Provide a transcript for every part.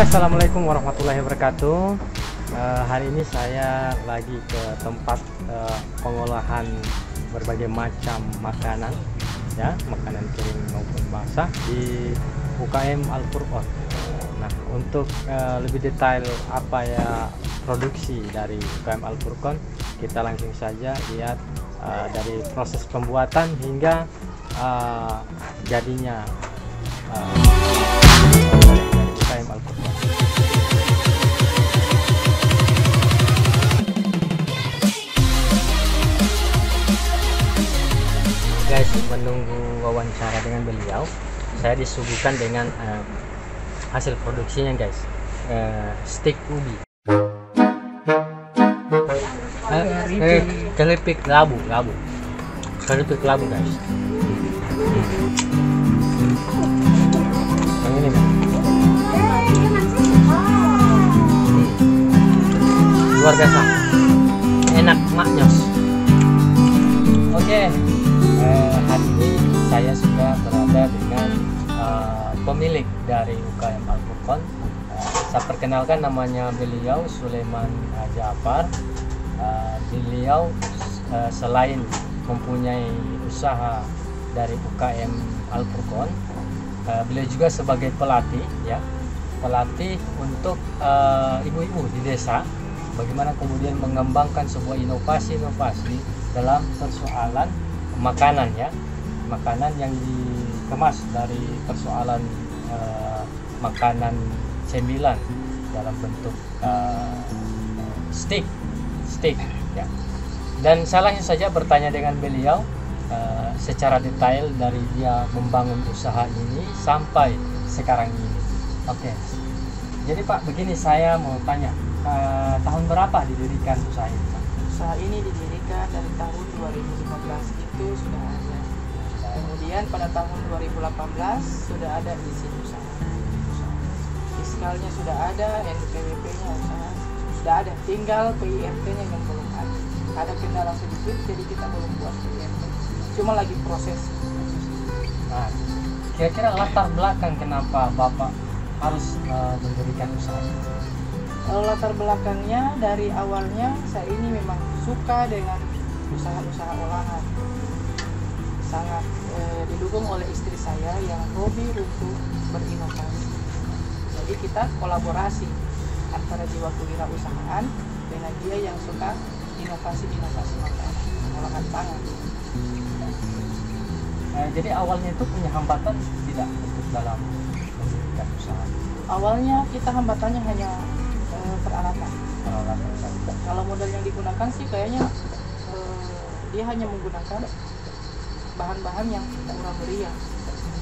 Assalamualaikum warahmatullahi wabarakatuh. Hari ini saya lagi ke tempat pengolahan berbagai macam makanan, ya, makanan kering maupun basah di UKM Al-Furqon. Nah, untuk lebih detail apa ya produksi dari UKM Al-Furqon, kita langsung saja lihat dari proses pembuatan hingga jadinya dari UKM Al-Furqon. Guys, menunggu wawancara dengan beliau, saya disuguhkan dengan hasil produksinya, guys. Stik ubi, keripik labu, keripik labu, guys. Yang ini, guys. Luar biasa, enak maknyos. Oke. Hari ini saya sudah berada dengan pemilik dari UKM Al-Furqon. Saya perkenalkan, namanya beliau Sulaiman Ja'far. Beliau selain mempunyai usaha dari UKM Al-Furqon, beliau juga sebagai pelatih, ya, pelatih untuk ibu-ibu di desa, bagaimana kemudian mengembangkan sebuah inovasi-inovasi dalam persoalan makanan, ya, makanan yang dikemas dari persoalan makanan cemilan dalam bentuk stik, ya. Dan saya langsung saja bertanya dengan beliau secara detail dari dia membangun usaha ini sampai sekarang ini. Oke. Jadi Pak, begini, saya mau tanya, tahun berapa didirikan usaha ini, Pak? Usaha ini didirikan dari tahun 2015 itu sudah ada. Kemudian pada tahun 2018 sudah ada izin usaha. Fiskalnya sudah ada, NPWP-nya usaha sudah ada. Tinggal PIRT-nya yang belum ada. Ada kendala sedikit, jadi kita belum buat PIRT. Cuma lagi proses. Nah, kira-kira latar belakang kenapa Bapak harus mendirikan usaha ini? Kalau latar belakangnya, dari awalnya saya ini memang suka dengan usaha-usaha olahan. Sangat didukung oleh istri saya yang hobi untuk berinovasi. Jadi kita kolaborasi antara jiwa kewirausahaan dengan dia yang suka inovasi-inovasi makanan, olahan pangan. Jadi awalnya itu punya hambatan tidak untuk dalam mendirikan usaha? Awalnya kita hambatannya hanya peralatan. Saja. Kalau modal yang digunakan sih kayaknya dia hanya menggunakan bahan-bahan yang murah meriah,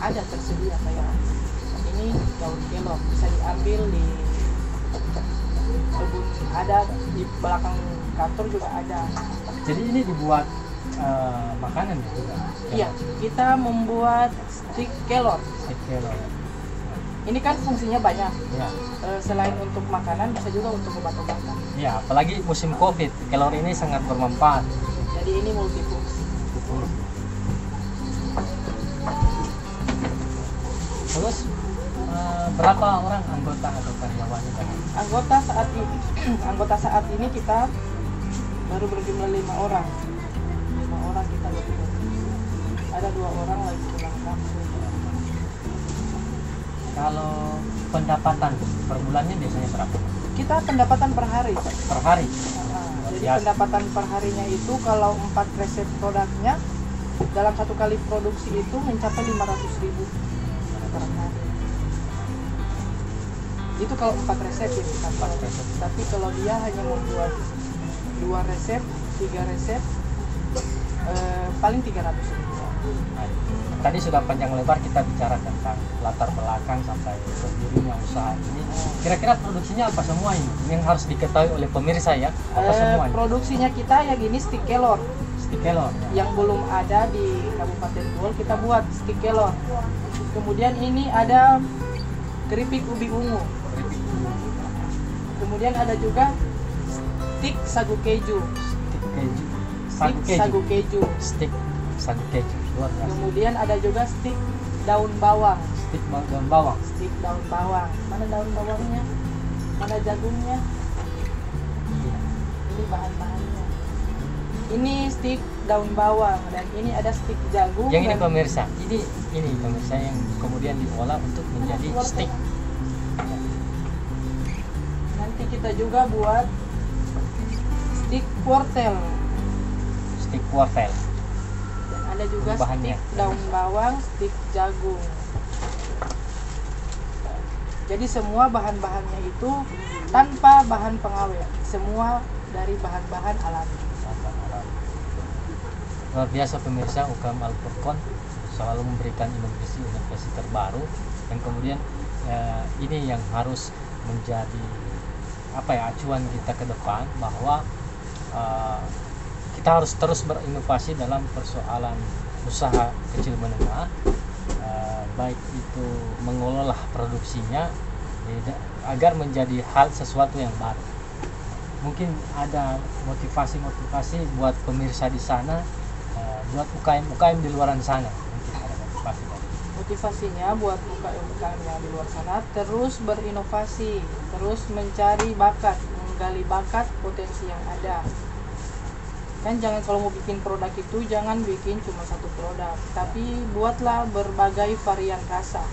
ada tersedia, kayak ini daun kelor bisa diambil di kebun, ada di belakang kantor juga ada. Jadi ini dibuat makanan juga? Iya, kita membuat stik kelor. Stik kelor. Ini kan fungsinya banyak, ya. Selain untuk makanan bisa juga untuk obat-obatan. Ya, apalagi musim COVID, kelor ini sangat bermanfaat. Jadi ini multifungsi. Terus berapa orang anggota atau karyawannya? Anggota saat ini kita baru berjumlah 5 orang. 5 orang kita berdua. Ada 2 orang lagi pulang kampung. Kalau pendapatan per bulannya biasanya berapa? Kita pendapatan per hari. Per hari? Jadi pendapatan per harinya itu kalau 4 resep produknya dalam 1 kali produksi itu mencapai 500.000 per hari. Itu kalau 4 resep ya kita. 4 resep. Tapi kalau dia hanya membuat 2 resep, 3 resep, paling 300.000. Tadi sudah panjang lebar kita bicara tentang latar belakang sampai berdirinya usaha ini. Kira-kira produksinya apa semua ini? Yang harus diketahui oleh pemirsa, ya, apa semua ini? Produksinya kita yang ini stik kelor. Stik kelor. Ya. Yang belum ada di Kabupaten Bol, kita buat stik kelor. Kemudian ini ada keripik ubi ungu. Kemudian ada juga stik sagu keju. Stik sagu keju. Stik sagu keju. Luar biasa. Kemudian ada juga stik daun bawang. stik daun bawang. Stik daun bawang. Mana daun bawangnya? Mana jagungnya? Ini bahan-bahannya. Ini stik daun bawang dan ini ada stik jagung. Yang ini pemirsa, ini pemirsa yang kemudian diolah untuk menjadi stik. Nanti kita juga buat stik wortel. Stik wortel. Dan ada juga Bahannya. stik daun bawang, stik jagung. Jadi semua bahan-bahannya itu tanpa bahan pengawet. Semua dari bahan-bahan alami. Luar biasa pemirsa, UKM Al Furqon selalu memberikan inovasi terbaru, dan kemudian ini yang harus menjadi acuan kita ke depan, bahwa kita harus terus berinovasi dalam persoalan usaha kecil menengah, baik itu mengelola produksinya agar menjadi sesuatu yang baru. Mungkin ada motivasi buat pemirsa di sana, buat UKM di luar sana. Mungkin ada motivasinya buat UKM yang di luar sana terus berinovasi, terus mencari bakat, menggali bakat potensi yang ada. Kan jangan kalau mau bikin produk itu jangan bikin cuma satu produk, tapi buatlah berbagai varian rasa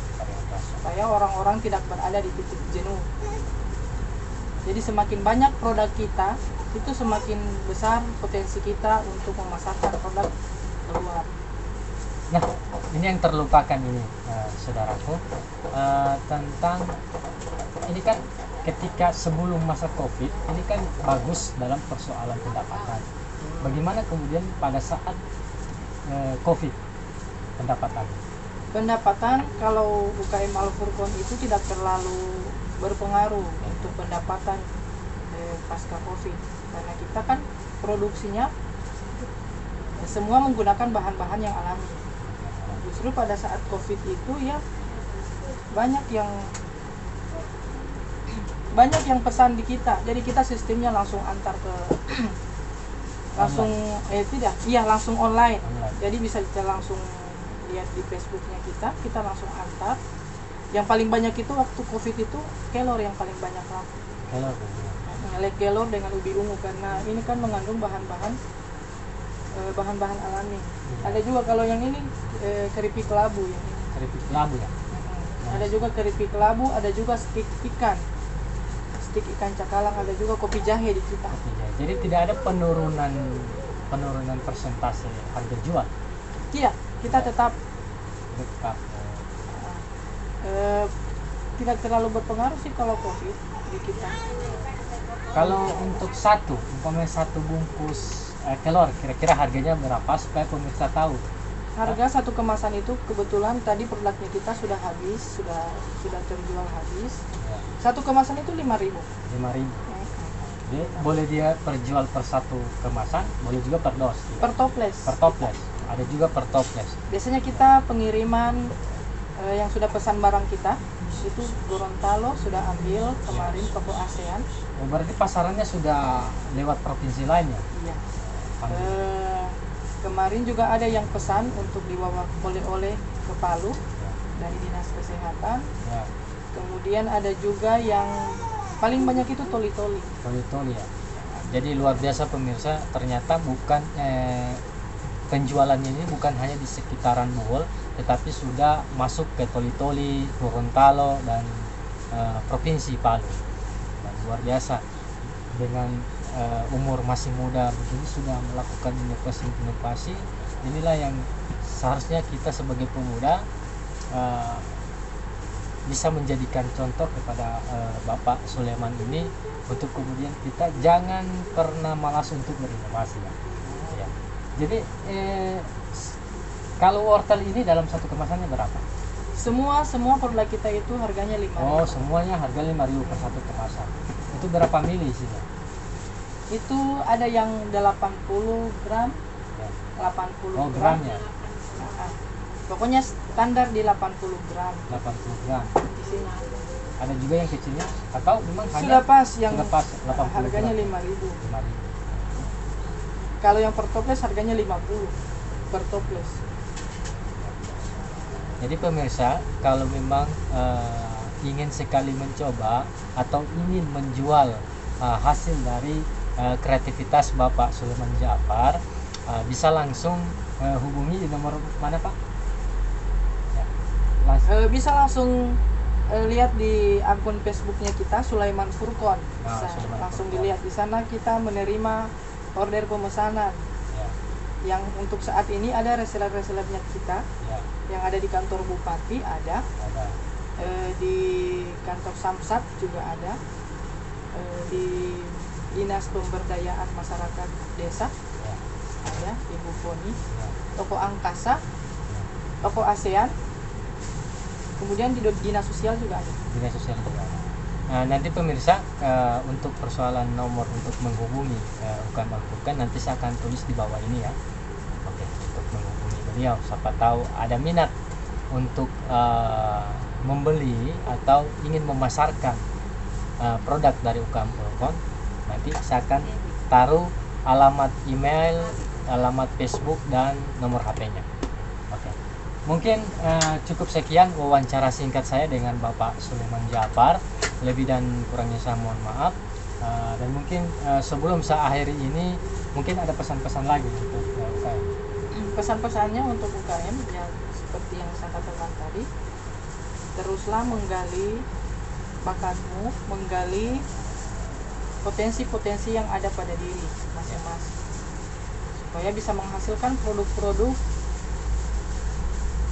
supaya orang-orang tidak berada di titik jenuh. Jadi semakin banyak produk kita, itu semakin besar potensi kita untuk memasarkan produk keluar. Nah, ini yang terlupakan ini, saudaraku, tentang ini kan ketika sebelum masa COVID ini kan bagus dalam persoalan pendapatan. Bagaimana kemudian pada saat COVID pendapatan? Pendapatan kalau UKM Al Furqon itu tidak terlalu berpengaruh untuk pendapatan pasca COVID, karena kita kan produksinya semua menggunakan bahan-bahan yang alami. Justru pada saat COVID itu ya banyak yang pesan di kita, jadi kita sistemnya langsung antar ke langsung online. Jadi bisa kita langsung lihat di Facebooknya kita langsung antar. Yang paling banyak itu waktu COVID itu kelor yang paling banyak laku. Kelor dengan ubi ungu, karena ini kan mengandung bahan-bahan alami. Ada juga kalau yang ini keripik kelabu yang ini. Keripik kelabu ya. Ada juga keripik kelabu, ada juga stik ikan cakalang, ada juga kopi jahe di kita. Jadi tidak ada penurunan persentase harga jual. Tidak, kita tetap tidak terlalu berpengaruh sih kalau COVID di kita. Kalau untuk satu bungkus kelor, kira-kira harganya berapa supaya pemirsa tahu? Harga satu kemasan itu kebetulan tadi produknya kita sudah habis, sudah terjual habis. Ya. Satu kemasan itu 5.000. 5.000. Jadi boleh dia perjual per satu kemasan, boleh juga per dos. Per toples. Ada juga per toples. Biasanya kita pengiriman yang sudah pesan barang kita itu Gorontalo sudah ambil kemarin toko ASEAN. Berarti pasarannya sudah lewat provinsi lainnya? Iya. Kemarin juga ada yang pesan untuk dibawa oleh-oleh ke Palu dari Dinas Kesehatan. Ya. Kemudian ada juga yang paling banyak itu toli-toli ya. Jadi luar biasa pemirsa, ternyata bukan penjualannya ini bukan hanya di sekitaran Bohol, tetapi sudah masuk ke toli-toli, Gorontalo dan provinsi Palu. Dan luar biasa, dengan umur masih muda begini sudah melakukan inovasi. Inilah yang seharusnya kita sebagai pemuda bisa menjadikan contoh kepada Bapak Sulaiman ini, untuk kemudian kita jangan pernah malas untuk berinovasi ya. Jadi kalau wortel ini dalam satu kemasannya berapa? Semua produk kita itu harganya 5.000. Oh, semuanya harga 5.000 per satu kemasan. Itu berapa mili isinya? Itu ada yang 80 gram ya. 80 gram ya. Pokoknya standar di 80 gram di sini. Ada juga yang kecilnya atau memang sudah pas yang sudah pas 80 harganya 5.000. Kalau yang per toples harganya 50 per toples. Jadi pemirsa, kalau memang ingin sekali mencoba atau ingin menjual hasil dari kreativitas Bapak Sulaiman Ja'far, bisa langsung hubungi di nomor mana Pak? Ya, Bisa langsung lihat di akun Facebooknya kita, Sulaiman Furqon. Bisa Sulaiman langsung Furqon. dilihat di sana. Kita menerima order pemesanan Ya, yang untuk saat ini ada reseller-resellernya kita ya, yang ada di kantor Bupati, ada ada. di kantor Samsat juga ada, di Dinas Pemberdayaan Masyarakat Desa Ya, ada, Ibu Poni, ya, toko Angkasa, ya. toko ASEAN, kemudian di dinas sosial juga ada. Dinas sosial juga ada. Nah, nanti pemirsa, untuk persoalan nomor untuk menghubungi UKM Al-Furqon nanti saya akan tulis di bawah ini ya. Oke, untuk menghubungi beliau, siapa tahu ada minat untuk membeli atau ingin memasarkan produk dari UKM Al-Furqon. Nanti saya akan taruh alamat email, alamat Facebook, dan nomor HP-nya. Oke. Mungkin cukup sekian wawancara singkat saya dengan Bapak Sulaiman Ja'far. Lebih dan kurangnya saya mohon maaf. Dan mungkin sebelum saya akhiri ini, mungkin ada pesan-pesan lagi untuk UKM. Pesan-pesannya untuk UKM yang seperti yang saya katakan tadi, teruslah menggali bakatmu, menggali potensi-potensi yang ada pada diri masing-masing, supaya bisa menghasilkan produk-produk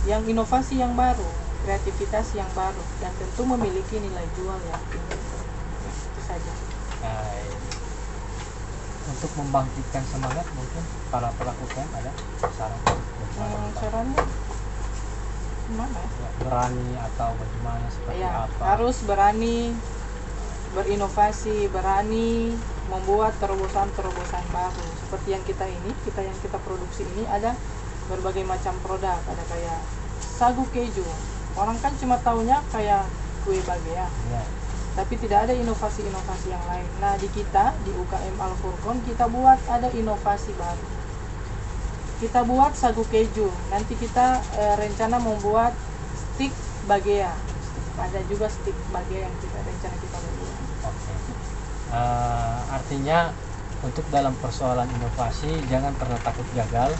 yang inovasi yang baru, kreativitas yang baru, dan tentu memiliki nilai jual yang tinggi. Itu saja. Untuk membangkitkan semangat, mungkin para pelaku UKM ada saran Sarannya gimana ya? ya, berani atau bagaimana, seperti Ya, apa? harus berani berinovasi, berani membuat terobosan-terobosan baru. Seperti yang kita produksi ini ada berbagai macam produk, ada kayak sagu keju. Orang kan cuma taunya kayak kue bagea, Ya, tapi tidak ada inovasi-inovasi yang lain. Nah, di kita di UKM Al-Furqon kita buat ada inovasi baru. Kita buat sagu keju. Nanti kita rencana membuat stik bagea. Ada juga stik bagea yang rencana kita buat. oke. Artinya untuk dalam persoalan inovasi jangan pernah takut gagal.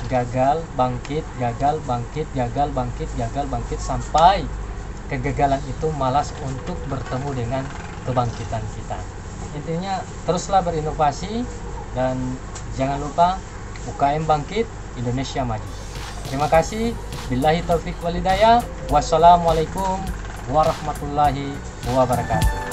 Gagal, bangkit, gagal, bangkit, gagal, bangkit, gagal, bangkit, sampai kegagalan itu malas untuk bertemu dengan kebangkitan kita. Intinya teruslah berinovasi, dan jangan lupa UKM bangkit, Indonesia maju. Terima kasih. Billahi taufik wal hidayah. Wassalamualaikum warahmatullahi wabarakatuh.